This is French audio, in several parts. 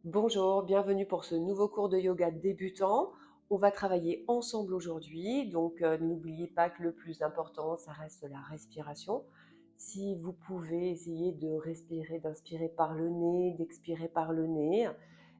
Bonjour, bienvenue pour ce nouveau cours de yoga débutant. On va travailler ensemble aujourd'hui, donc n'oubliez pas que le plus important, ça reste la respiration. Si vous pouvez essayer de respirer, d'inspirer par le nez, d'expirer par le nez,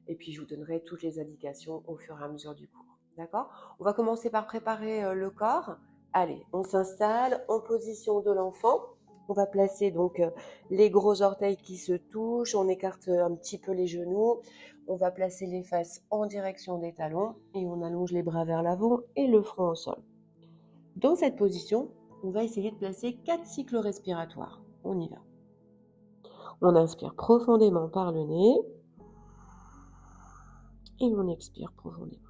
et puis je vous donnerai toutes les indications au fur et à mesure du cours. D'accord? On va commencer par préparer le corps. Allez, on s'installe en position de l'enfant. On va placer donc les gros orteils qui se touchent, on écarte un petit peu les genoux, on va placer les fesses en direction des talons et on allonge les bras vers l'avant et le front au sol. Dans cette position, on va essayer de placer 4 cycles respiratoires. On y va. On inspire profondément par le nez et on expire profondément.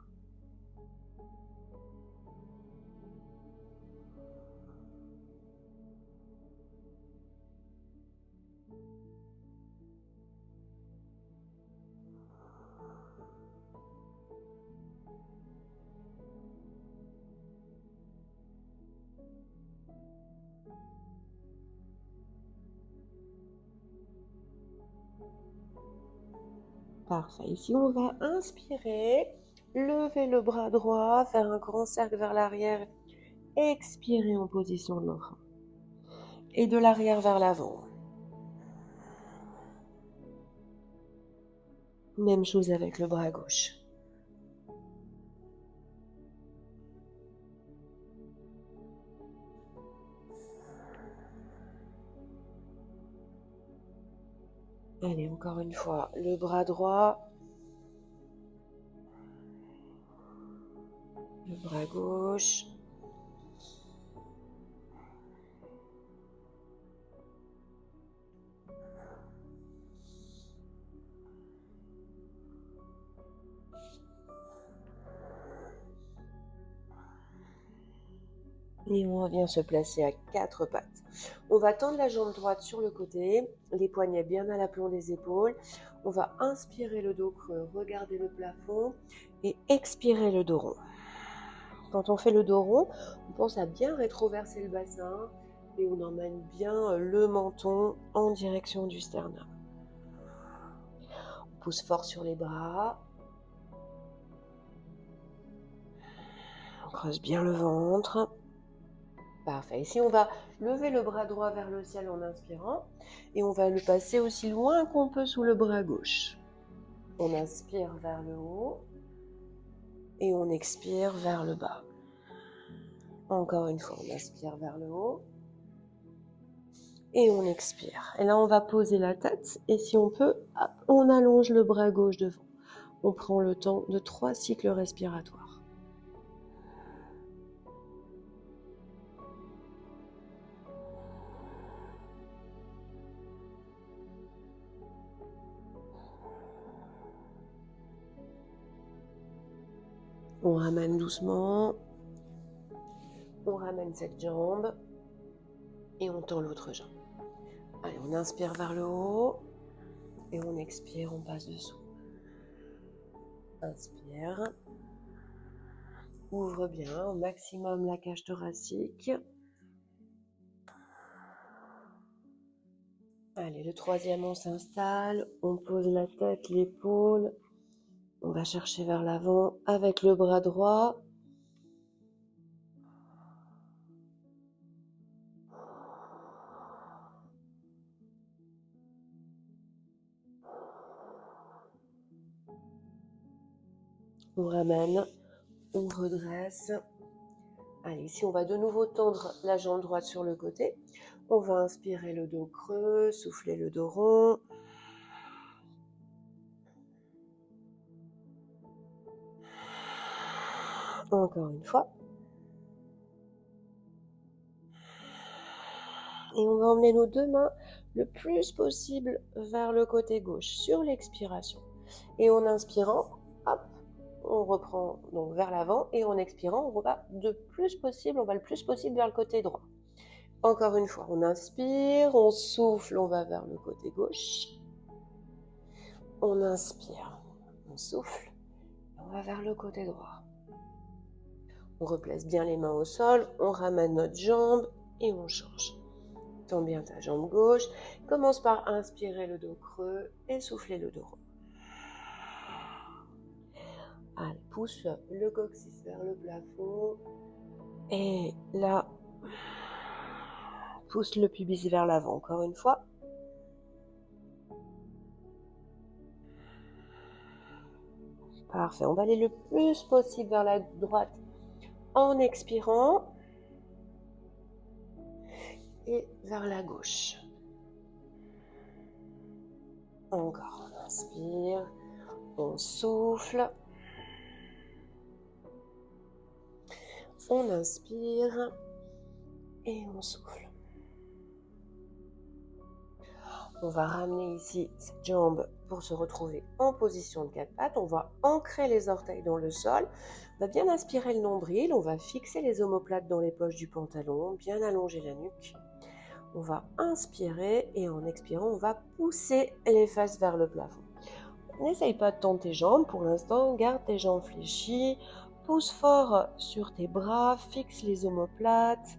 Parfait. Ici, on va inspirer, lever le bras droit, faire un grand cercle vers l'arrière, expirer en position de l'enfant. Et de l'arrière vers l'avant. Même chose avec le bras gauche. Allez, encore une fois, le bras droit, le bras gauche. Et on vient se placer à 4 pattes. On va tendre la jambe droite sur le côté, les poignets bien à l'aplomb des épaules. On va inspirer le dos creux, regarder le plafond et expirer le dos rond. Quand on fait le dos rond, on pense à bien rétroverser le bassin et on emmène bien le menton en direction du sternum. On pousse fort sur les bras. On creuse bien le ventre. Parfait. Ici, on va lever le bras droit vers le ciel en inspirant et on va le passer aussi loin qu'on peut sous le bras gauche. On inspire vers le haut et on expire vers le bas. Encore une fois, on inspire vers le haut et on expire. Et là, on va poser la tête et si on peut, hop, on allonge le bras gauche devant. On prend le temps de 3 cycles respiratoires. On ramène doucement. On ramène cette jambe et on tend l'autre jambe. Allez, on inspire vers le haut et on expire, on passe dessous. Inspire. Ouvre bien au maximum la cage thoracique. Allez, le troisième, on s'installe. On pose la tête, l'épaule. On va chercher vers l'avant avec le bras droit. On ramène, on redresse. Allez, ici, on va de nouveau tendre la jambe droite sur le côté. On va inspirer le dos creux, souffler le dos rond. Encore une fois. Et on va emmener nos 2 mains le plus possible vers le côté gauche sur l'expiration. Et en inspirant, hop, on reprend donc vers l'avant et en expirant, on va le plus possible vers le côté droit. Encore une fois, on inspire, on souffle, on va vers le côté gauche. On inspire, on souffle, on va vers le côté droit. On replace bien les mains au sol, on ramène notre jambe et on change. Tends bien ta jambe gauche. Commence par inspirer le dos creux et souffler le dos rond. Allez, pousse le coccyx vers le plafond. Et là, pousse le pubis vers l'avant, encore une fois. Parfait, on va aller le plus possible vers la droite en expirant. Et vers la gauche. Encore, on inspire, on souffle. On inspire et on souffle. On va ramener ici cette jambe pour se retrouver en position de 4 pattes. On va ancrer les orteils dans le sol. On va bien aspirer le nombril. On va fixer les omoplates dans les poches du pantalon, bien allonger la nuque. On va inspirer et en expirant, on va pousser les fesses vers le plafond. N'essaye pas de tendre tes jambes pour l'instant. Garde tes jambes fléchies. Pousse fort sur tes bras. Fixe les omoplates.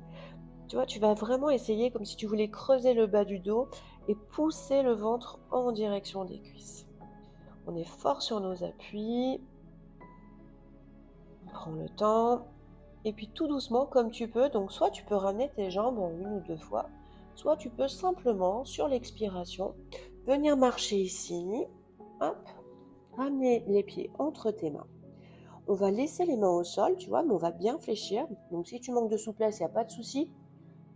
Tu vois, tu vas vraiment essayer comme si tu voulais creuser le bas du dos et pousser le ventre en direction des cuisses. On est fort sur nos appuis. On prend le temps. Et puis tout doucement, comme tu peux, donc soit tu peux ramener tes jambes en 1 ou 2 fois, soit tu peux simplement, sur l'expiration, venir marcher ici. Hop, ramener les pieds entre tes mains. On va laisser les mains au sol, tu vois, mais on va bien fléchir. Donc si tu manques de souplesse, il n'y a pas de souci.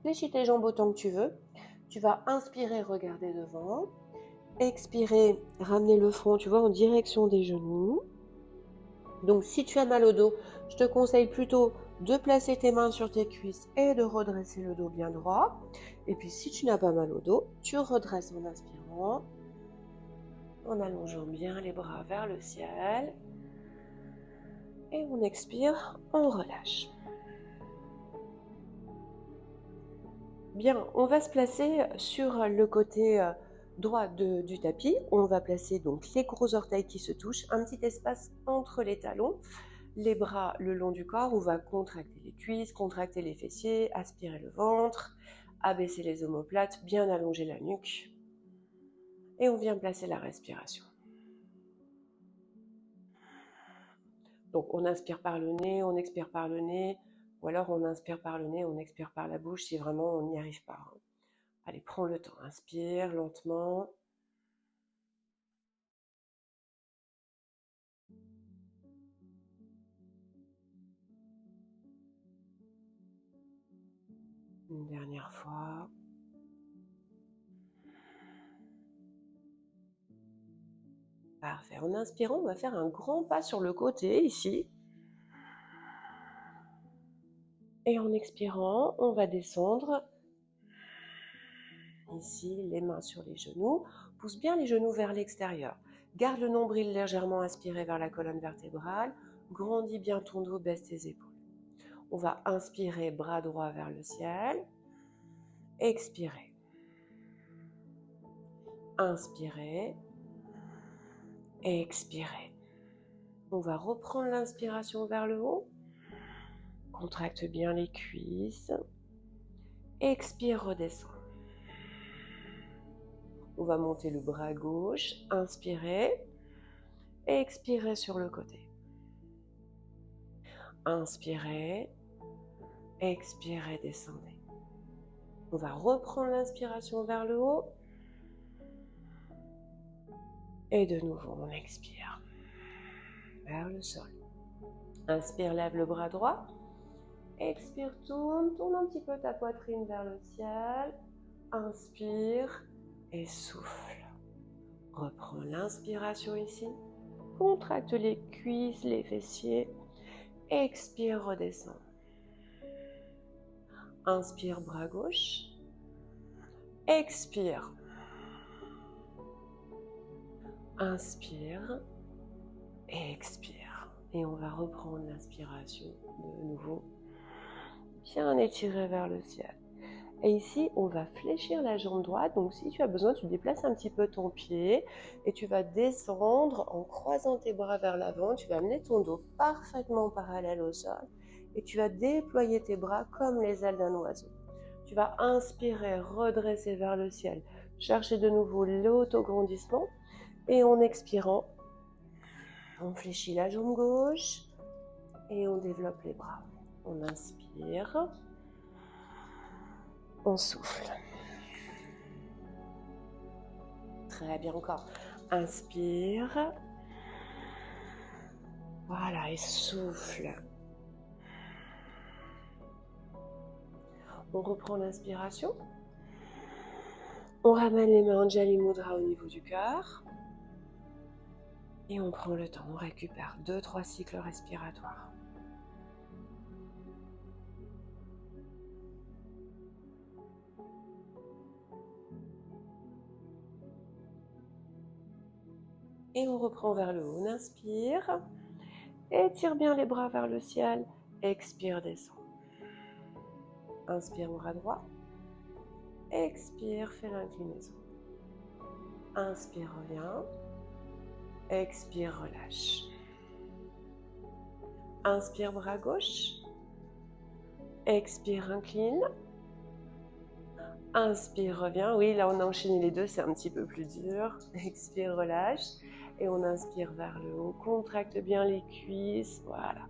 Fléchis tes jambes autant que tu veux. Tu vas inspirer, regarder devant. Expirer, ramener le front, tu vois, en direction des genoux. Donc si tu as mal au dos, je te conseille plutôt de placer tes mains sur tes cuisses et de redresser le dos bien droit. Et puis si tu n'as pas mal au dos, tu redresses en inspirant, en allongeant bien les bras vers le ciel. Et on expire, on relâche. Bien, on va se placer sur le côté droit du tapis. On va placer donc les gros orteils qui se touchent, un petit espace entre les talons, les bras le long du corps. On va contracter les cuisses, contracter les fessiers, aspirer le ventre, abaisser les omoplates, bien allonger la nuque. Et on vient placer la respiration. Donc on inspire par le nez, on expire par le nez, ou alors on inspire par le nez, on expire par la bouche si vraiment on n'y arrive pas. Allez, prends le temps, inspire lentement. Une dernière fois. Parfait. En inspirant, on va faire un grand pas sur le côté, ici. Et en expirant, on va descendre. Ici, les mains sur les genoux. Pousse bien les genoux vers l'extérieur. Garde le nombril légèrement aspiré vers la colonne vertébrale. Grandis bien ton dos, baisse tes épaules. On va inspirer, bras droit vers le ciel. Expirer. Inspirer. Expirer. On va reprendre l'inspiration vers le haut. Contracte bien les cuisses. Expire, redescend. On va monter le bras gauche. Inspirez. Expirez sur le côté. Inspirez. Expirez, descendez. On va reprendre l'inspiration vers le haut. Et de nouveau, on expire. Vers le sol. Inspire, lève le bras droit. Expire, tourne un petit peu ta poitrine vers le ciel. Inspire et souffle. Reprends l'inspiration ici. Contracte les cuisses, les fessiers. Expire, redescend. Inspire, bras gauche. Expire. Inspire. Et expire. Et on va reprendre l'inspiration de nouveau. Bien étiré vers le ciel. Et ici, on va fléchir la jambe droite. Donc, si tu as besoin, tu déplaces un petit peu ton pied et tu vas descendre en croisant tes bras vers l'avant. Tu vas amener ton dos parfaitement parallèle au sol et tu vas déployer tes bras comme les ailes d'un oiseau. Tu vas inspirer, redresser vers le ciel, chercher de nouveau l'autograndissement et en expirant, On fléchit la jambe gauche et on développe les bras. On inspire. On souffle. Très bien encore. Inspire. Voilà, et souffle. On reprend l'inspiration. On ramène les mains Anjali Mudra au niveau du cœur. Et on prend le temps, on récupère 2-3 cycles respiratoires. Et on reprend vers le haut. On inspire. Étire bien les bras vers le ciel. Expire, descend. Inspire, bras droit. Expire, fais l'inclinaison. Inspire, reviens. Expire, relâche. Inspire, bras gauche. Expire, incline. Inspire, reviens. Oui, là on a enchaîné les deux, c'est un petit peu plus dur. Expire, relâche. Et on inspire vers le haut. Contracte bien les cuisses. Voilà.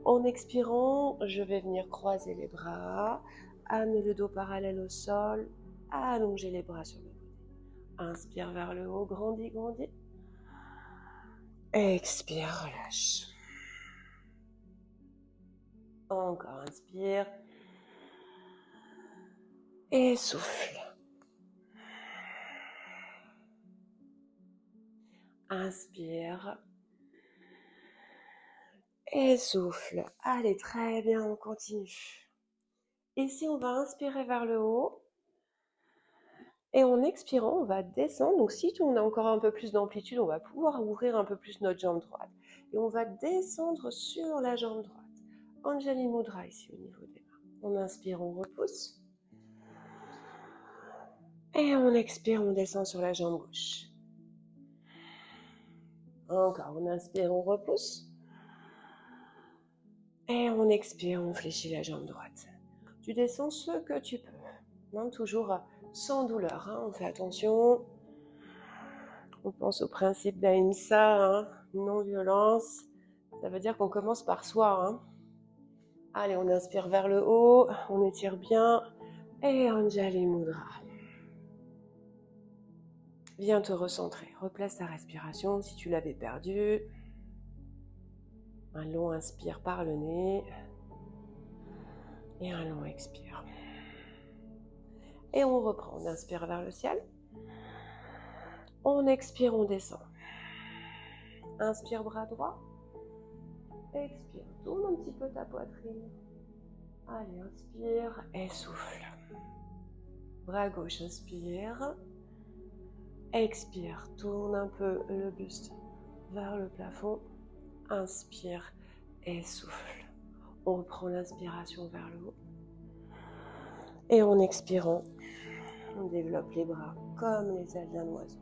En expirant, je vais venir croiser les bras. Amener le dos parallèle au sol. Allonger les bras sur le côté. Inspire vers le haut. Grandis, grandis. Expire, relâche. Encore, inspire. Et souffle. Inspire. Et souffle. Allez, très bien, on continue. Ici, on va inspirer vers le haut. Et en expirant, on va descendre. Donc, si on a encore un peu plus d'amplitude, on va pouvoir ouvrir un peu plus notre jambe droite. Et on va descendre sur la jambe droite. Anjali Mudra ici au niveau des mains. On inspire, on repousse. Et on expire, on descend sur la jambe gauche. Encore, on inspire, on repousse. Et on expire, on fléchit la jambe droite. Tu descends ce que tu peux. Non, toujours sans douleur. Hein. On fait attention. On pense au principe d'Ahimsa, hein, non-violence. Ça veut dire qu'on commence par soi. Hein. Allez, on inspire vers le haut. On étire bien. Et Anjali Mudra. Viens te recentrer. Replace ta respiration si tu l'avais perdue. Un long inspire par le nez. Et un long expire. Et on reprend. On inspire vers le ciel. On expire, on descend. Inspire, bras droit. Expire, tourne un petit peu ta poitrine. Allez, inspire et souffle. Bras gauche, inspire. Expire, tourne un peu le buste vers le plafond. Inspire et souffle. On reprend l'inspiration vers le haut. Et en expirant, on développe les bras comme les ailes d'un oiseau.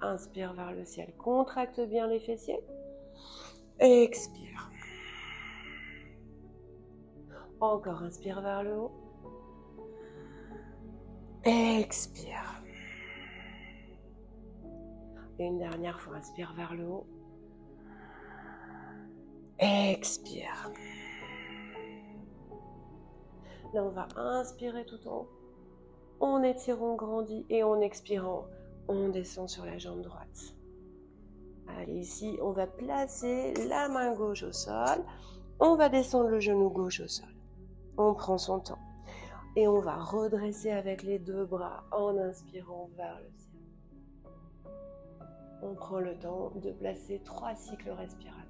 Inspire vers le ciel, contracte bien les fessiers. Expire. Encore, inspire vers le haut. Expire. Et une dernière fois, inspire vers le haut. Expire. Là, on va inspirer tout en haut. En étirant, on grandit. Et en expirant, on descend sur la jambe droite. Allez, ici, on va placer la main gauche au sol. On va descendre le genou gauche au sol. On prend son temps. Et on va redresser avec les deux bras en inspirant vers le ciel. On prend le temps de placer 3 cycles respiratoires.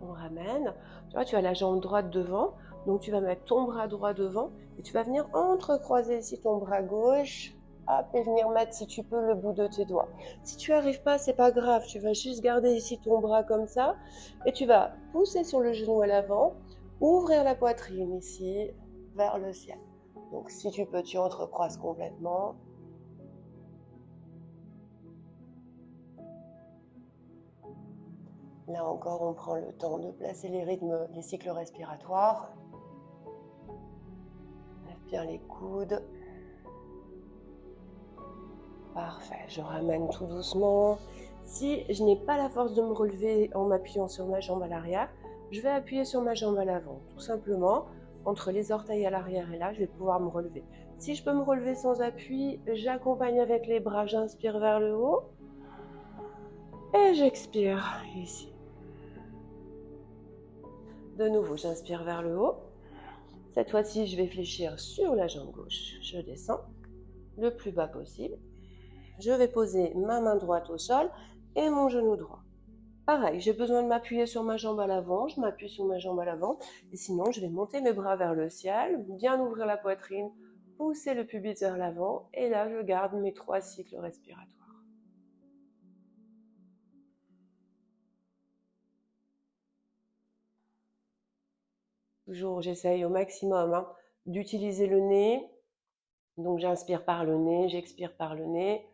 On ramène. Tu vois, tu as la jambe droite devant. Donc, tu vas mettre ton bras droit devant. Et tu vas venir entrecroiser ici ton bras gauche. Hop, et venir mettre, si tu peux, le bout de tes doigts. Si tu n'y arrives pas, c'est pas grave. Tu vas juste garder ici ton bras comme ça. Et tu vas pousser sur le genou à l'avant. Ouvrir la poitrine ici, vers le ciel. Donc, si tu peux, tu entrecroises complètement. Là encore, on prend le temps de placer les rythmes, les cycles respiratoires. bien les coudes. Parfait, je ramène tout doucement. Si je n'ai pas la force de me relever en m'appuyant sur ma jambe à l'arrière, je vais appuyer sur ma jambe à l'avant. Tout simplement, entre les orteils à l'arrière et là, je vais pouvoir me relever. Si je peux me relever sans appui, j'accompagne avec les bras, j'inspire vers le haut. Et j'expire ici. De nouveau, j'inspire vers le haut. Cette fois-ci, je vais fléchir sur la jambe gauche. Je descends le plus bas possible. Je vais poser ma main droite au sol et mon genou droit. Pareil, j'ai besoin de m'appuyer sur ma jambe à l'avant, je m'appuie sur ma jambe à l'avant, et sinon je vais monter mes bras vers le ciel, bien ouvrir la poitrine, pousser le pubis vers l'avant, et là je garde mes 3 cycles respiratoires. Toujours, j'essaye au maximum d'utiliser le nez, donc j'inspire par le nez, j'expire par le nez,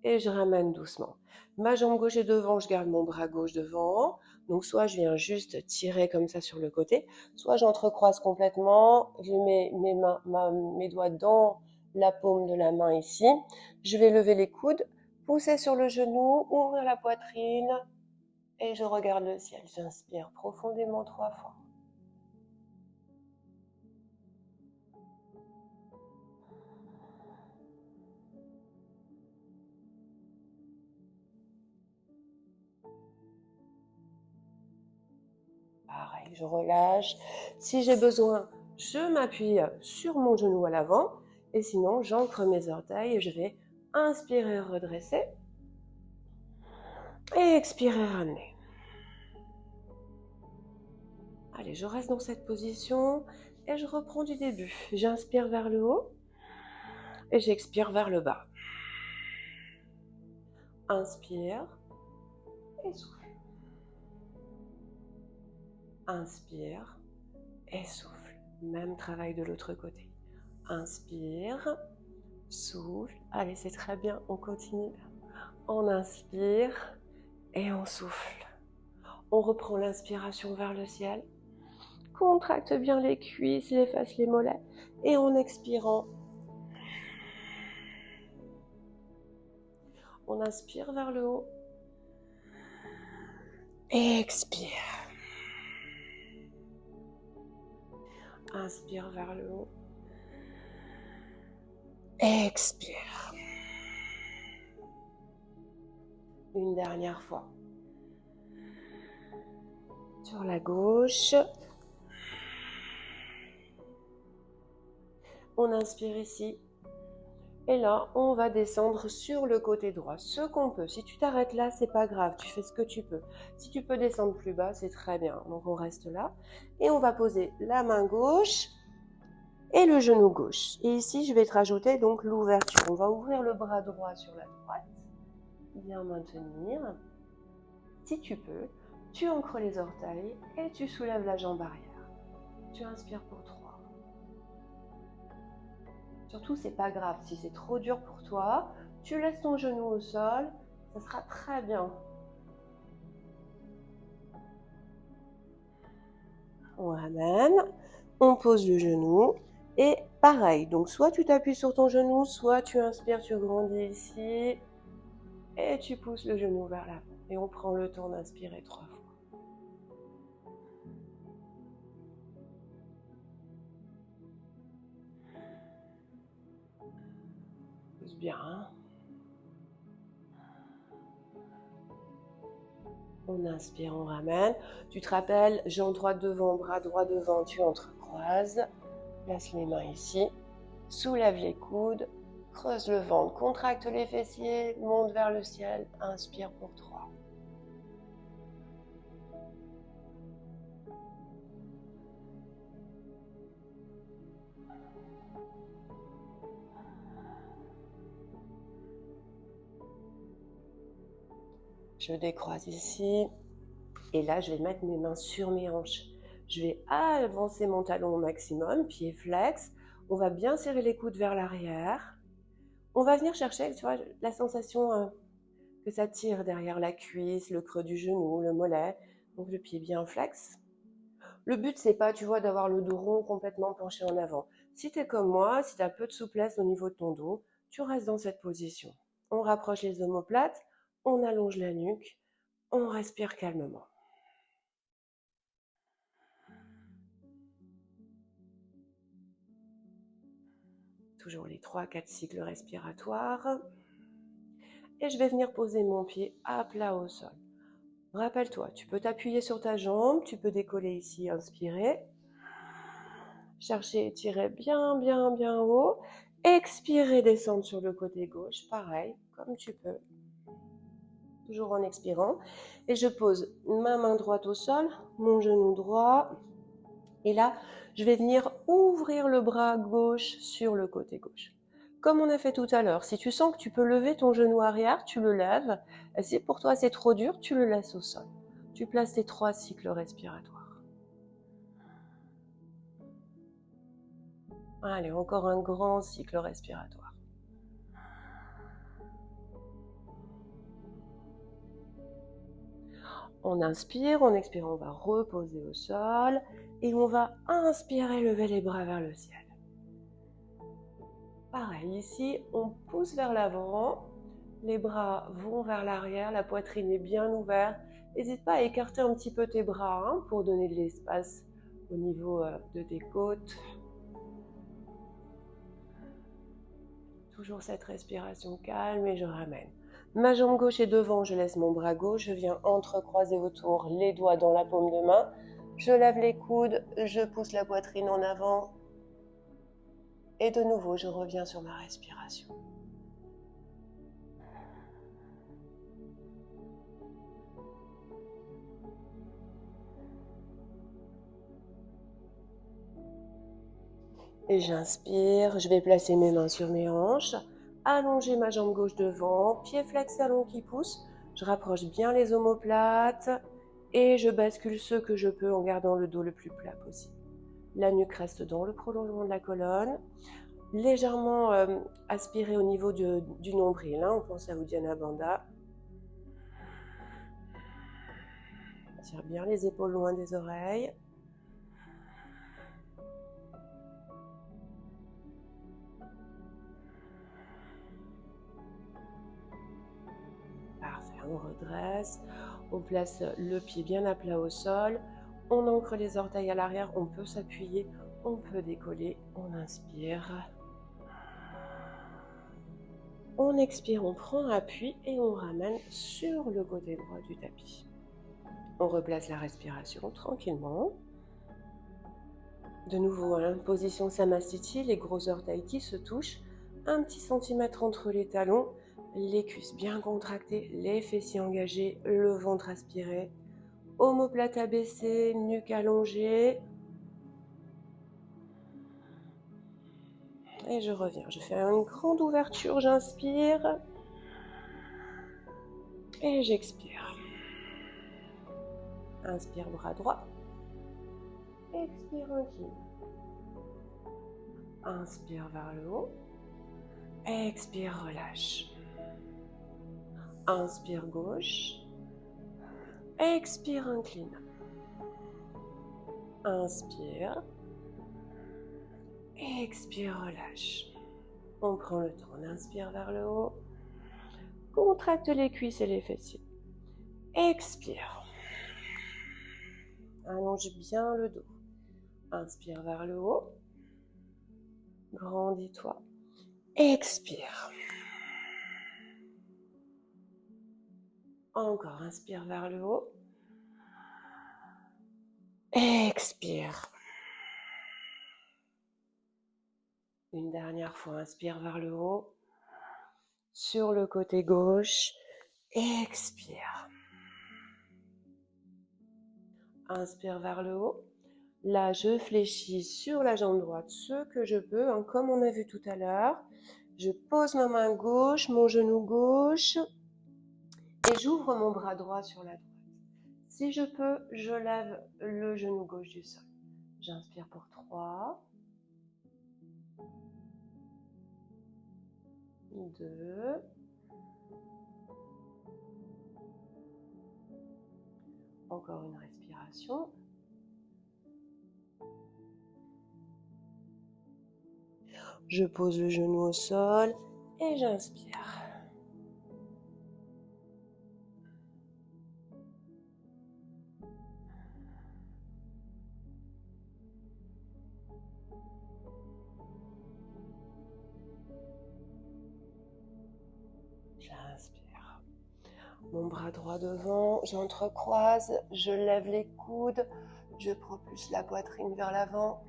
et je ramène doucement. Ma jambe gauche est devant, je garde mon bras gauche devant. Donc soit je viens juste tirer comme ça sur le côté, soit j'entrecroise complètement, je mets mes doigts dans la paume de la main ici. Je vais lever les coudes, pousser sur le genou, ouvrir la poitrine et je regarde le ciel. J'inspire profondément 3 fois. Pareil, je relâche. Si j'ai besoin, je m'appuie sur mon genou à l'avant. Et sinon, j'ancre mes orteils et je vais inspirer, redresser. Et expirer, ramener. Allez, je reste dans cette position et je reprends du début. J'inspire vers le haut et j'expire vers le bas. Inspire et souffle. Inspire et souffle. Même travail de l'autre côté. Inspire, souffle. Allez, c'est très bien, on continue. On inspire et on souffle. On reprend l'inspiration vers le ciel. Contracte bien les cuisses, les fesses, les mollets. Et en expirant, on inspire vers le haut. Et expire. Inspire vers le haut. Expire. Une dernière fois. Sur la gauche. On inspire ici. Et là, on va descendre sur le côté droit, ce qu'on peut. Si tu t'arrêtes là, c'est pas grave, tu fais ce que tu peux. Si tu peux descendre plus bas, c'est très bien. Donc on reste là. Et on va poser la main gauche et le genou gauche. Et ici, je vais te rajouter donc l'ouverture. On va ouvrir le bras droit sur la droite. Bien maintenir. Si tu peux, tu ancres les orteils et tu soulèves la jambe arrière. Tu inspires pour 3. Surtout, c'est pas grave. Si c'est trop dur pour toi, tu laisses ton genou au sol. Ça sera très bien. On ramène. On pose le genou. Et pareil. Donc, soit tu t'appuies sur ton genou, soit tu inspires, tu grandis ici. Et tu pousses le genou vers l'avant. Et on prend le temps d'inspirer 3 fois. Pousse bien. On inspire, on ramène. Tu te rappelles, jambe droite devant, bras droit devant, tu entrecroises. Place les mains ici. Soulève les coudes. Creuse le ventre. Contracte les fessiers. Monte vers le ciel. Inspire pour 3. Je décroise ici. Et là, je vais mettre mes mains sur mes hanches. Je vais avancer mon talon au maximum, pied flex. On va bien serrer les coudes vers l'arrière. On va venir chercher, tu vois, la sensation que ça tire derrière la cuisse, le creux du genou, le mollet. Donc le pied bien flex. Le but, c'est pas, tu vois, d'avoir le dos rond complètement penché en avant. Si tu es comme moi, si tu as peu de souplesse au niveau de ton dos, tu restes dans cette position. On rapproche les omoplates, on allonge la nuque, on respire calmement. Toujours les 3-4 cycles respiratoires. Et je vais venir poser mon pied à plat au sol. Rappelle-toi, tu peux t'appuyer sur ta jambe, tu peux décoller ici, inspirer. Chercher, étirer bien, bien, bien haut. Expirer, descendre sur le côté gauche, pareil, comme tu peux. Toujours en expirant. Et je pose ma main droite au sol, mon genou droit. Et là, je vais venir ouvrir le bras gauche sur le côté gauche. Comme on a fait tout à l'heure, si tu sens que tu peux lever ton genou arrière, tu le lèves. Et si pour toi c'est trop dur, tu le laisses au sol. Tu places tes 3 cycles respiratoires. Allez, encore un grand cycle respiratoire. On inspire, on expire, on va reposer au sol et on va inspirer, lever les bras vers le ciel. Pareil, ici, on pousse vers l'avant, les bras vont vers l'arrière, la poitrine est bien ouverte. N'hésite pas à écarter un petit peu tes bras pour donner de l'espace au niveau de tes côtes. Toujours cette respiration calme et je ramène. Ma jambe gauche est devant, je laisse mon bras gauche, je viens entrecroiser autour, les doigts dans la paume de main. Je lève les coudes, je pousse la poitrine en avant. Et de nouveau, je reviens sur ma respiration. Et j'inspire, je vais placer mes mains sur mes hanches, allonger ma jambe gauche devant, pied flex, talon qui pousse. Je rapproche bien les omoplates et je bascule ce que je peux en gardant le dos le plus plat possible. La nuque reste dans le prolongement de la colonne, légèrement aspiré au niveau du nombril. On pense à Uddiyana Bandha. Tire bien les épaules loin des oreilles. Parfait, on redresse, on place le pied bien à plat au sol, on ancre les orteils à l'arrière, on peut s'appuyer, on peut décoller, on inspire. On expire, on prend appui et on ramène sur le côté droit du tapis. On replace la respiration tranquillement. De nouveau, position Samastiti, les gros orteils qui se touchent, un petit centimètre entre les talons, les cuisses bien contractées, les fessiers engagés, le ventre aspiré, omoplate abaissée, nuque allongée. Et je reviens, je fais une grande ouverture, j'inspire et j'expire. Inspire, bras droit. Expire, incline. Inspire vers le haut. Expire, relâche. Inspire, gauche. Expire, incline. Inspire. Expire, relâche. On prend le temps, on inspire vers le haut. Contracte les cuisses et les fessiers. Expire. Allonge bien le dos. Inspire vers le haut. Grandis-toi. Expire. Encore, inspire vers le haut. Expire. Une dernière fois, inspire vers le haut. Sur le côté gauche. Expire. Inspire vers le haut. Là, je fléchis sur la jambe droite ce que je peux, comme on a vu tout à l'heure. Je pose ma main gauche, mon genou gauche et j'ouvre mon bras droit sur la droite. Si je peux, je lève le genou gauche du sol. J'inspire pour 3, 2, encore une respiration. Je pose le genou au sol et j'inspire. J'inspire. Mon bras droit devant, j'entrecroise, je lève les coudes, je propulse la poitrine vers l'avant.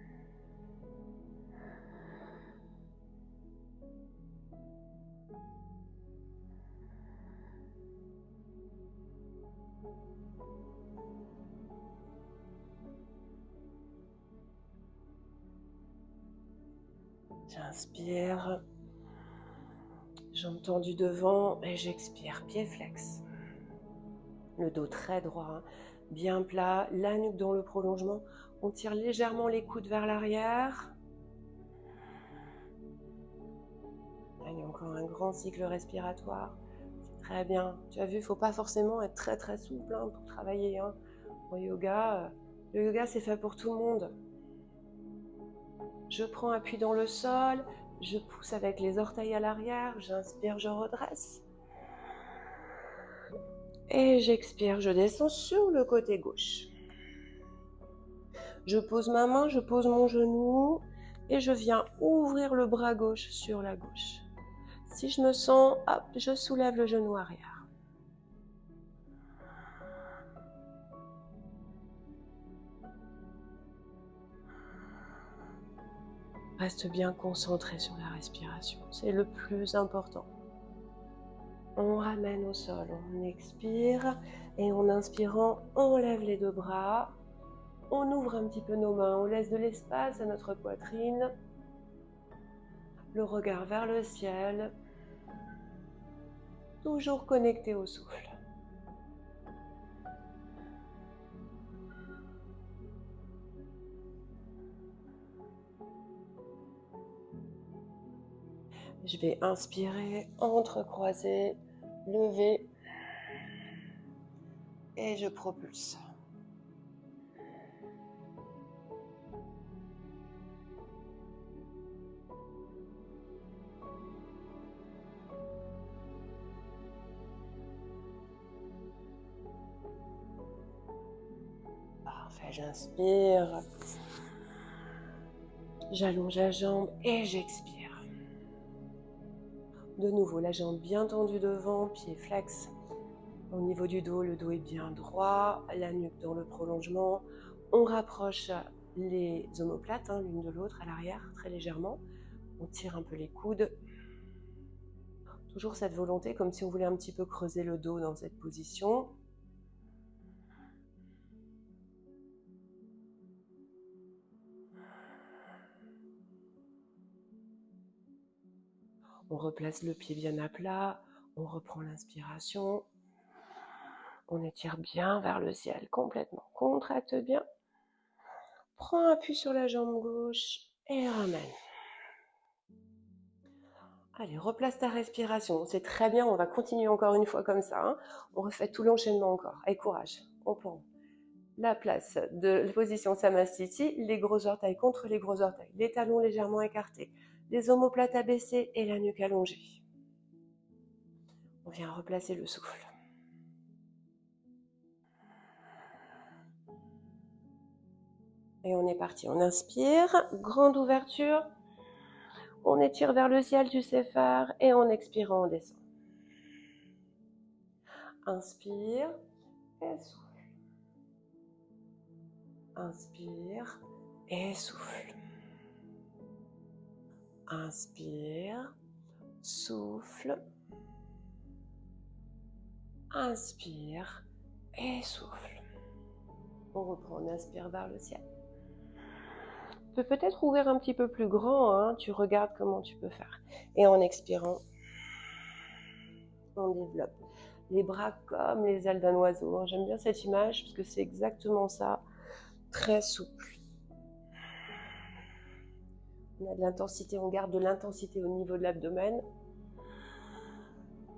J'inspire, jambes tendues devant et j'expire, pied flex. Le dos très droit, hein, bien plat, la nuque dans le prolongement. On tire légèrement les coudes vers l'arrière. Il y a encore un grand cycle respiratoire. C'est très bien. Tu as vu, il ne faut pas forcément être très très souple hein, pour travailler. Hein. En yoga, le yoga c'est fait pour tout le monde. Je prends appui dans le sol, je pousse avec les orteils à l'arrière, j'inspire, je redresse. Et j'expire, je descends sur le côté gauche. Je pose ma main, je pose mon genou et je viens ouvrir le bras gauche sur la gauche. Si je me sens, hop, je soulève le genou arrière. Reste bien concentré sur la respiration, c'est le plus important. On ramène au sol, on expire et en inspirant, on lève les deux bras. On ouvre un petit peu nos mains, on laisse de l'espace à notre poitrine. Le regard vers le ciel. Toujours connecté au souffle. Je vais inspirer, entrecroiser, lever et je propulse. Parfait, j'inspire. J'allonge la jambe et j'expire. De nouveau, la jambe bien tendue devant, pied flex. Au niveau du dos, le dos est bien droit, la nuque dans le prolongement. On rapproche les omoplates l'une de l'autre à l'arrière, très légèrement. On tire un peu les coudes. Toujours cette volonté, comme si on voulait un petit peu creuser le dos dans cette position. On replace le pied bien à plat, on reprend l'inspiration. On étire bien vers le ciel, complètement. Contracte bien. Prends appui sur la jambe gauche et ramène. Allez, replace ta respiration. C'est très bien, on va continuer encore une fois comme ça. Hein. On refait tout l'enchaînement encore. Avec courage. On prend la place de la position Samastiti, les gros orteils contre les gros orteils, les talons légèrement écartés, les omoplates abaissées et la nuque allongée. On vient replacer le souffle. Et on est parti. On inspire, grande ouverture. On étire vers le ciel, tu sais faire, et en expirant, on descend. Inspire et souffle. Inspire et souffle. Inspire, souffle. Inspire et souffle. On reprend, on inspire vers le ciel. Tu peux peut-être ouvrir un petit peu plus grand, hein, tu regardes comment tu peux faire. Et en expirant, on développe les bras comme les ailes d'un oiseau. J'aime bien cette image parce que c'est exactement ça, très souple. On a de l'intensité, on garde de l'intensité au niveau de l'abdomen.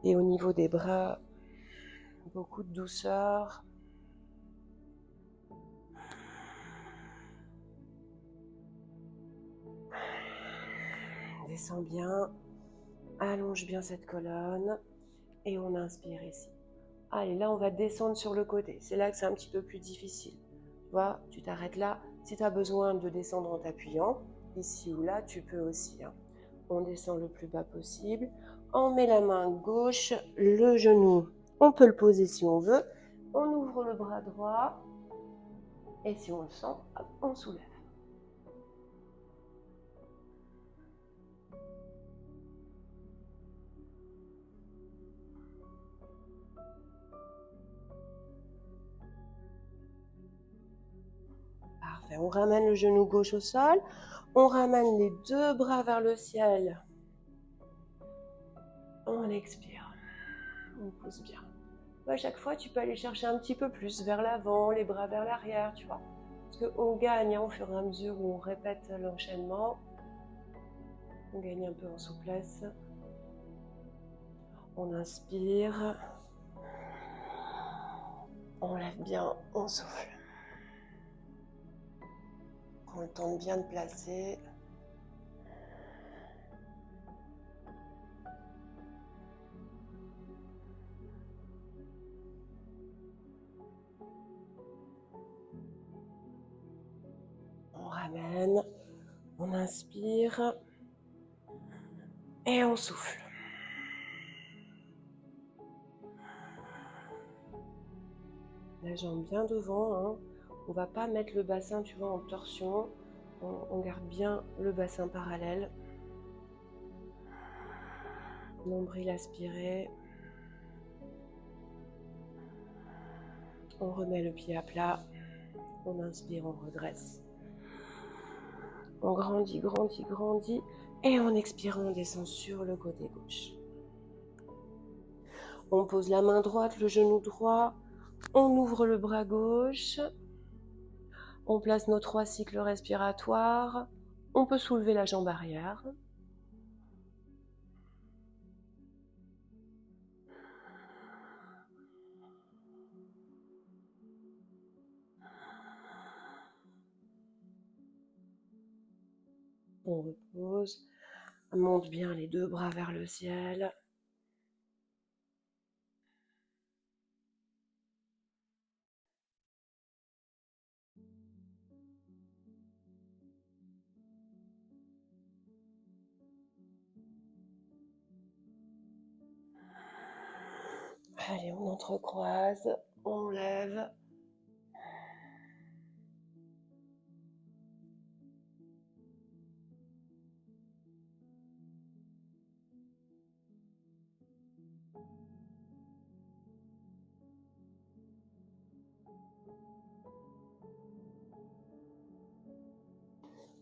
Et au niveau des bras, beaucoup de douceur. descend bien. Allonge bien cette colonne. Et on inspire ici. Allez, là, on va descendre sur le côté. C'est là que c'est un petit peu plus difficile. Tu vois, tu t'arrêtes là. Si tu as besoin de descendre en t'appuyant, ici ou là, tu peux aussi. On descend le plus bas possible. On met la main gauche, le genou. On peut le poser si on veut. On ouvre le bras droit. Et si on le sent, hop, on soulève. Parfait. On ramène le genou gauche au sol. On ramène les deux bras vers le ciel. On expire. On pousse bien. À chaque fois, tu peux aller chercher un petit peu plus vers l'avant, les bras vers l'arrière, tu vois. Parce qu'on gagne au fur et à mesure où on répète l'enchaînement. On gagne un peu en souplesse. On inspire. On lève bien, on souffle. Prends le temps de bien te placer. On ramène, on inspire et on souffle. La jambe bien devant. On ne va pas mettre le bassin, tu vois, en torsion. On garde bien le bassin parallèle. Nombril aspiré. On remet le pied à plat. On inspire, on redresse. On grandit, grandit, grandit. Et en expirant, on descend sur le côté gauche. On pose la main droite, le genou droit. On ouvre le bras gauche. On place nos 3 cycles respiratoires. On peut soulever la jambe arrière. On repose. On monte bien les 2 bras vers le ciel. Allez, on entrecroise, on lève.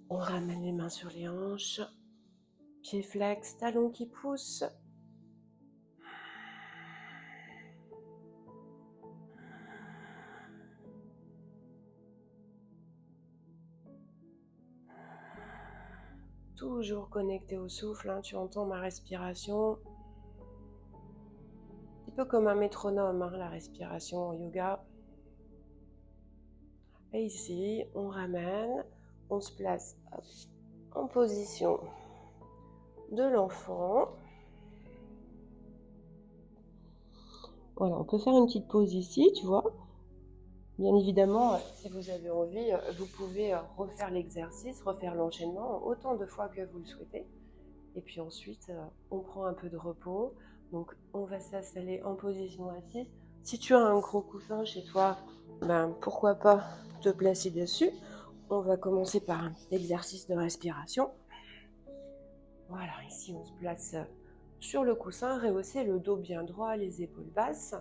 On ramène les mains sur les hanches. Pieds flex, talons qui poussent. Toujours connecté au souffle, tu entends ma respiration. Un petit peu comme un métronome, la respiration en yoga. Et ici, on ramène, on se place en position de l'enfant. Voilà, on peut faire une petite pause ici, tu vois. Bien évidemment, si vous avez envie, vous pouvez refaire l'exercice, refaire l'enchaînement autant de fois que vous le souhaitez. Et puis ensuite, on prend un peu de repos. Donc, on va s'installer en position assise. Si tu as un gros coussin chez toi, pourquoi pas te placer dessus. On va commencer par un petit exercice de respiration. Voilà, ici, on se place sur le coussin, rehausser le dos bien droit, les épaules basses.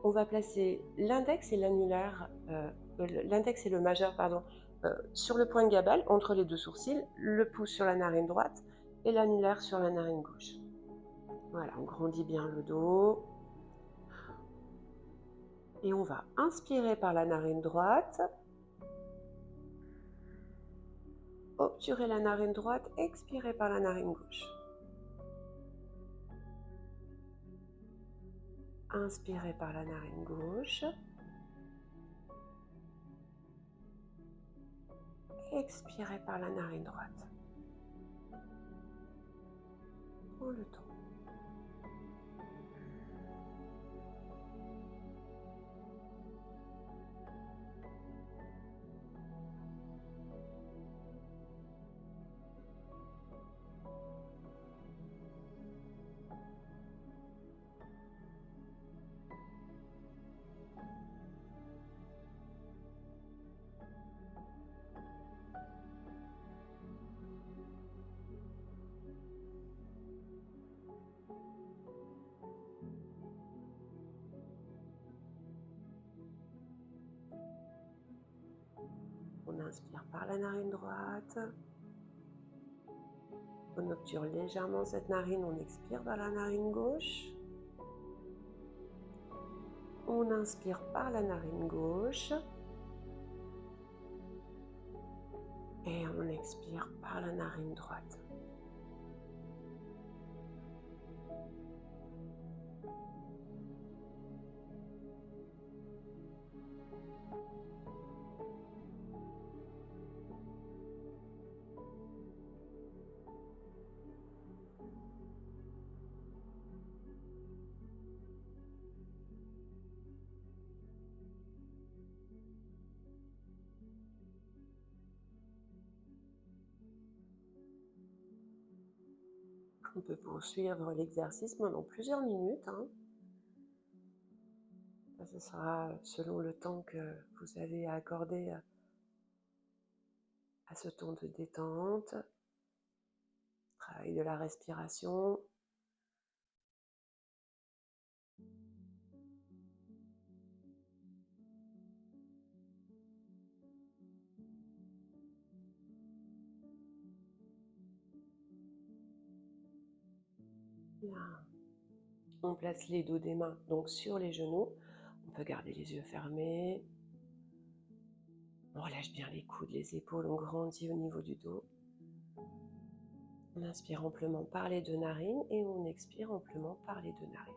On va placer l'index et l'annulaire, l'index et le majeur, sur le point de gabelle, entre les 2 sourcils, le pouce sur la narine droite et l'annulaire sur la narine gauche. Voilà, on grandit bien le dos. Et on va inspirer par la narine droite. Obturer la narine droite, expirer par la narine gauche. Inspirez par la narine gauche. Expirez par la narine droite. Prends le temps. On inspire par la narine droite. On obture légèrement cette narine, on expire par la narine gauche. On inspire par la narine gauche. Et on expire par la narine droite. On peut poursuivre l'exercice pendant plusieurs minutes. Ce sera selon le temps que vous avez à accorder à ce temps de détente, travail de la respiration. Là, on place les dos des mains donc sur les genoux. On peut garder les yeux fermés. On relâche bien les coudes, les épaules, on grandit au niveau du dos. On inspire amplement par les deux narines et on expire amplement par les deux narines.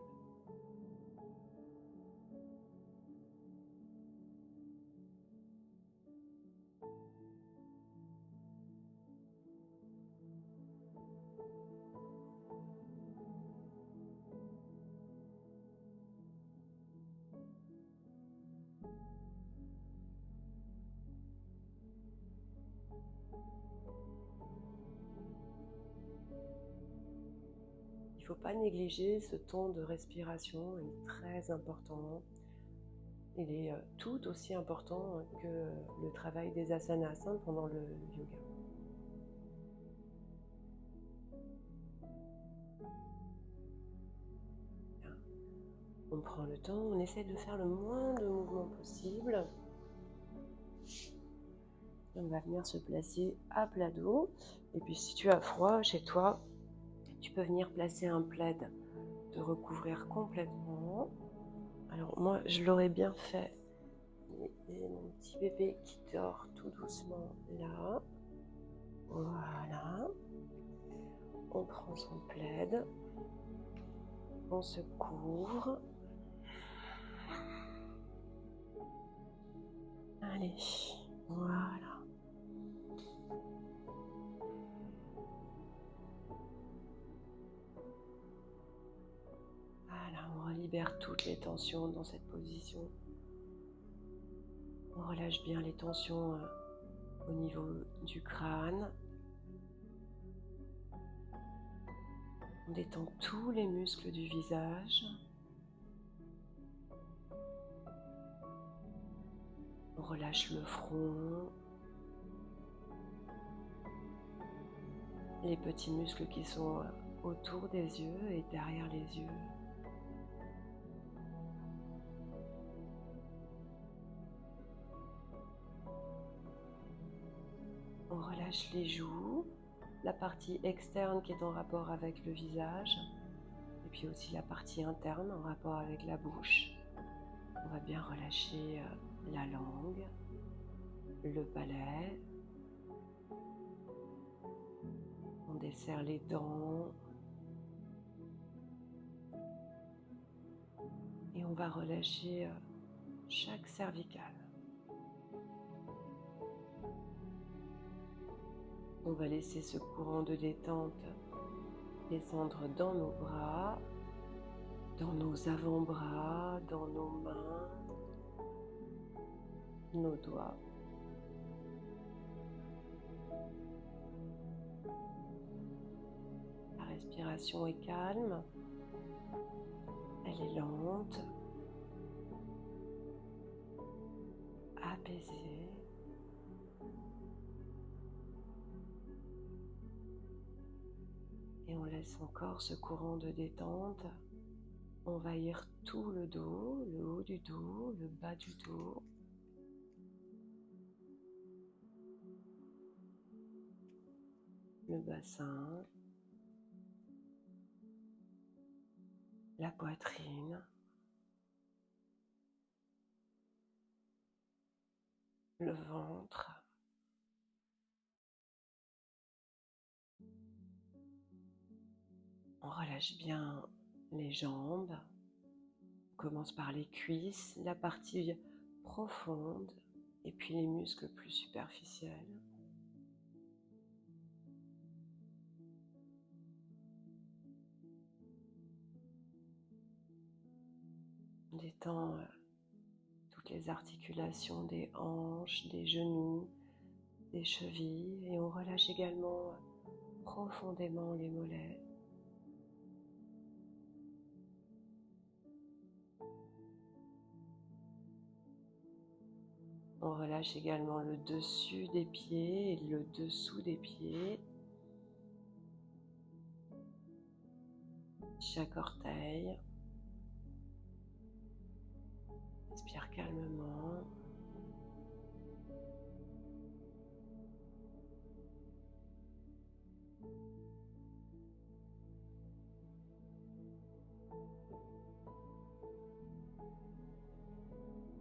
Il ne faut pas négliger ce temps de respiration, il est très important. Il est tout aussi important que le travail des asanas pendant le yoga. Bien. On prend le temps, on essaie de faire le moins de mouvements possible. On va venir se placer à plat dos. Et puis si tu as froid chez toi, tu peux venir placer un plaid, te recouvrir complètement. Alors moi, je l'aurais bien fait. Et mon petit bébé qui dort tout doucement là. Voilà. On prend son plaid. On se couvre. Allez, voilà. Voilà, on libère toutes les tensions dans cette position. On relâche bien les tensions au niveau du crâne. On détend tous les muscles du visage. On relâche le front. Les petits muscles qui sont autour des yeux et derrière les yeux. On relâche les joues, la partie externe qui est en rapport avec le visage, et puis aussi la partie interne en rapport avec la bouche. On va bien relâcher la langue, le palais. On desserre les dents. Et on va relâcher chaque cervicale. On va laisser ce courant de détente descendre dans nos bras, dans nos avant-bras, dans nos mains, nos doigts. La respiration est calme, elle est lente, apaisée. Et on laisse encore ce courant de détente envahir tout le dos, le haut du dos, le bas du dos. Le bassin, la poitrine, le ventre. On relâche bien les jambes. On commence par les cuisses, la partie profonde, et puis les muscles plus superficiels. On détend toutes les articulations des hanches, des genoux, des chevilles, et on relâche également profondément les mollets. On relâche également le dessus des pieds et le dessous des pieds, chaque orteil. Respire calmement.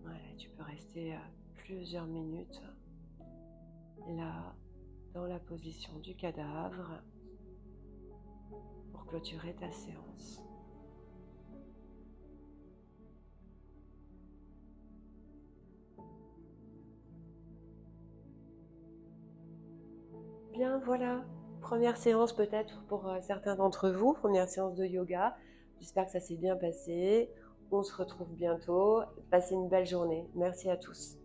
Voilà, tu peux rester plusieurs minutes là, dans la position du cadavre, pour clôturer ta séance. Bien, voilà, première séance peut-être pour certains d'entre vous, première séance de yoga. J'espère que ça s'est bien passé. On se retrouve bientôt. Passez une belle journée. Merci à tous.